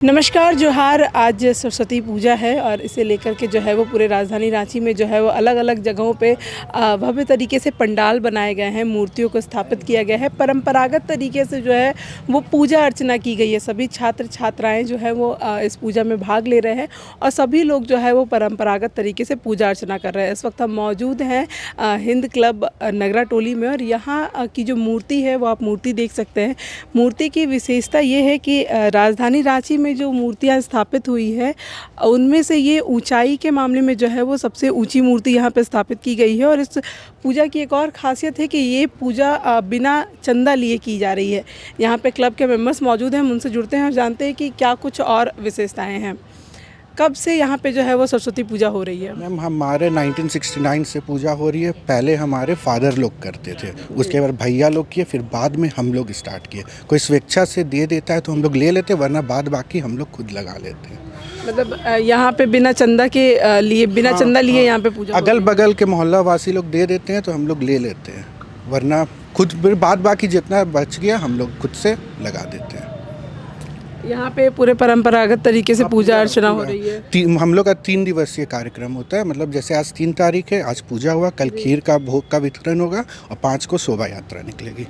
नमस्कार जोहार। आज सरस्वती पूजा है और इसे लेकर के जो है वो पूरे राजधानी रांची में जो है वो अलग अलग जगहों पे भव्य तरीके से पंडाल बनाए गए हैं, मूर्तियों को स्थापित किया गया है। परंपरागत तरीके से जो है वो पूजा अर्चना की गई है। सभी छात्र छात्राएं जो है वो इस पूजा में भाग ले रहे हैं और सभी लोग जो है वो परंपरागत तरीके से पूजा अर्चना कर रहे हैं। इस वक्त हम मौजूद हैं हिंद क्लब नगरा टोली में और यहाँ की जो मूर्ति है वो आप मूर्ति देख सकते हैं। मूर्ति की विशेषता ये है कि राजधानी रांची में जो मूर्तियां स्थापित हुई है उनमें से ये ऊंचाई के मामले में जो है वो सबसे ऊंची मूर्ति यहाँ पे स्थापित की गई है। और इस पूजा की एक और खासियत है कि ये पूजा बिना चंदा लिए की जा रही है। यहाँ पे क्लब के मेंबर्स मौजूद हैं, हम उनसे जुड़ते हैं और जानते हैं कि क्या कुछ और विशेषताएं हैं। कब से यहाँ पे जो है वो सरस्वती पूजा हो रही है? मैम हमारे 1969 से पूजा हो रही है। पहले हमारे फादर लोग करते थे, उसके बाद भैया लोग किए, फिर बाद में हम लोग स्टार्ट किए। कोई स्वेच्छा से दे देता है तो हम लोग ले लेते, वरना बाद बाकी हम लोग खुद लगा लेते हैं। मतलब यहाँ पे बिना चंदा के लिए बिना चंदा लिए यहाँ पे पूजा अगल बगल के मोहल्ला वासी लोग दे देते हैं तो हम लोग ले लेते हैं, वरना खुद बाद बाकी जितना बच गया हम लोग खुद से लगा देते हैं। यहाँ पे पूरे परंपरागत तरीके से पूजा अर्चना हो रही है। हम लोग का 3 दिवसीय कार्यक्रम होता है। मतलब जैसे आज 3 तारीख है, आज पूजा हुआ, कल खीर का भोग का वितरण होगा और 5 को शोभा यात्रा निकलेगी।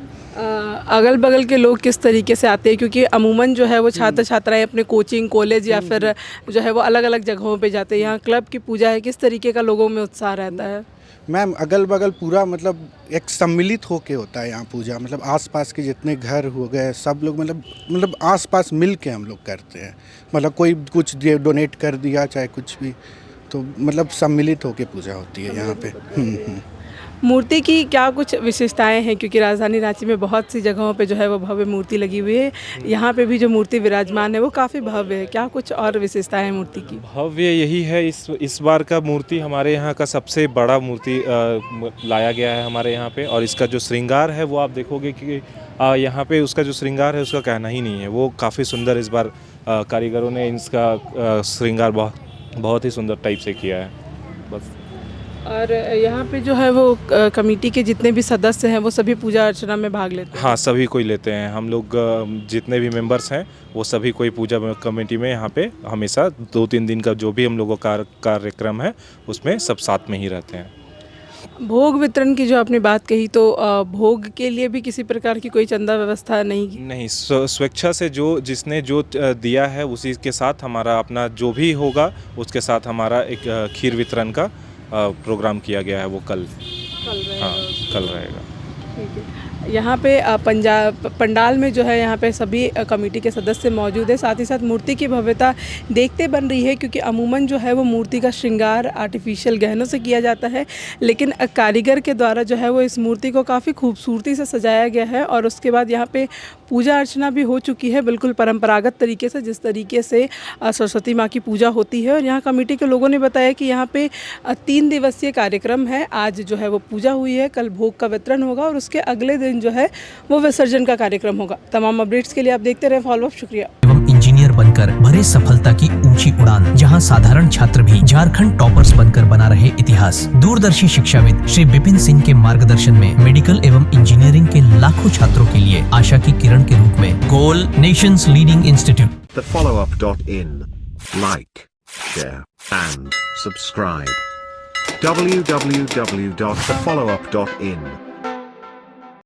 अगल बगल के लोग किस तरीके से आते हैं? क्योंकि अमूमन जो है वो छात्र छात्राएं अपने कोचिंग कॉलेज या फिर जो है वो अलग अलग जगहों पे जाते हैं। यहाँ क्लब की पूजा है, किस तरीके का लोगों में उत्साह रहता है? मैम अगल बगल पूरा मतलब एक सम्मिलित होके होता है यहाँ पूजा। मतलब आसपास के जितने घर हो गए सब लोग मतलब आसपास मिल के हम लोग करते हैं। मतलब कोई कुछ डोनेट कर दिया चाहे कुछ भी, तो मतलब सम्मिलित होके पूजा होती है यहाँ पे। मूर्ति की क्या कुछ विशेषताएं हैं? क्योंकि राजधानी रांची में बहुत सी जगहों पे जो है वो भव्य मूर्ति लगी हुई है, यहाँ पे भी जो मूर्ति विराजमान है वो काफ़ी भव्य है। क्या कुछ और विशेषताएं हैं मूर्ति की? भव्य यही है, इस बार का मूर्ति हमारे यहाँ का सबसे बड़ा मूर्ति लाया गया है हमारे यहाँ पे। और इसका जो श्रृंगार है वो आप देखोगे कि यहाँ पे उसका जो श्रृंगार है उसका कहना ही नहीं है। वो काफ़ी सुंदर इस बार कारीगरों ने इसका श्रृंगार बहुत ही सुंदर टाइप से किया है बस। और यहाँ पे जो है वो कमेटी के जितने भी सदस्य हैं वो सभी पूजा अर्चना में भाग लेते हैं? हाँ, सभी कोई लेते हैं। हम लोग जितने भी मेंबर्स हैं वो सभी कोई पूजा कमेटी में यहाँ पे हमेशा 2-3 दिन का जो भी हम लोगों का कार्यक्रम है उसमें सब साथ में ही रहते हैं। भोग वितरण की जो आपने बात कही, तो भोग के लिए भी किसी प्रकार की कोई चंदा व्यवस्था नहीं? स्वेच्छा से जिसने जो दिया है उसी के साथ हमारा अपना जो भी होगा उसके साथ हमारा एक खीर वितरण का प्रोग्राम किया गया है। वो कल रहेगा। हाँ, कल रहेगा। ठीक है। यहाँ पे पंडाल में जो है यहाँ पे सभी कमेटी के सदस्य मौजूद है। साथ ही साथ मूर्ति की भव्यता देखते बन रही है, क्योंकि अमूमन जो है वो मूर्ति का श्रृंगार आर्टिफिशियल गहनों से किया जाता है, लेकिन कारीगर के द्वारा जो है वो इस मूर्ति को काफ़ी खूबसूरती से सजाया गया है। और उसके बाद यहाँ पे पूजा अर्चना भी हो चुकी है बिल्कुल परंपरागत तरीके से, जिस तरीके से सरस्वती माँ की पूजा होती है। और यहाँ कमेटी के लोगों ने बताया कि यहाँ पे 3 दिवसीय कार्यक्रम है। आज जो है वो पूजा हुई है, कल भोग का वितरण होगा और उसके अगले दिन जो है वो विसर्जन का कार्यक्रम होगा। तमाम अपडेट्स के लिए आप देखते रहें फॉलो अप। शुक्रिया। एवं इंजीनियर बनकर भरे सफलता की ऊंची उड़ान, जहां साधारण छात्र भी झारखंड टॉपर्स बनकर बना रहे इतिहास। दूरदर्शी शिक्षाविद श्री विपिन सिंह के मार्गदर्शन में मेडिकल एवं इंजीनियरिंग के लाखों छात्रों के लिए आशा की किरण के रूप में goal nations leading institute. thefollowup.in. Like, share and subscribe. www.thefollowup.in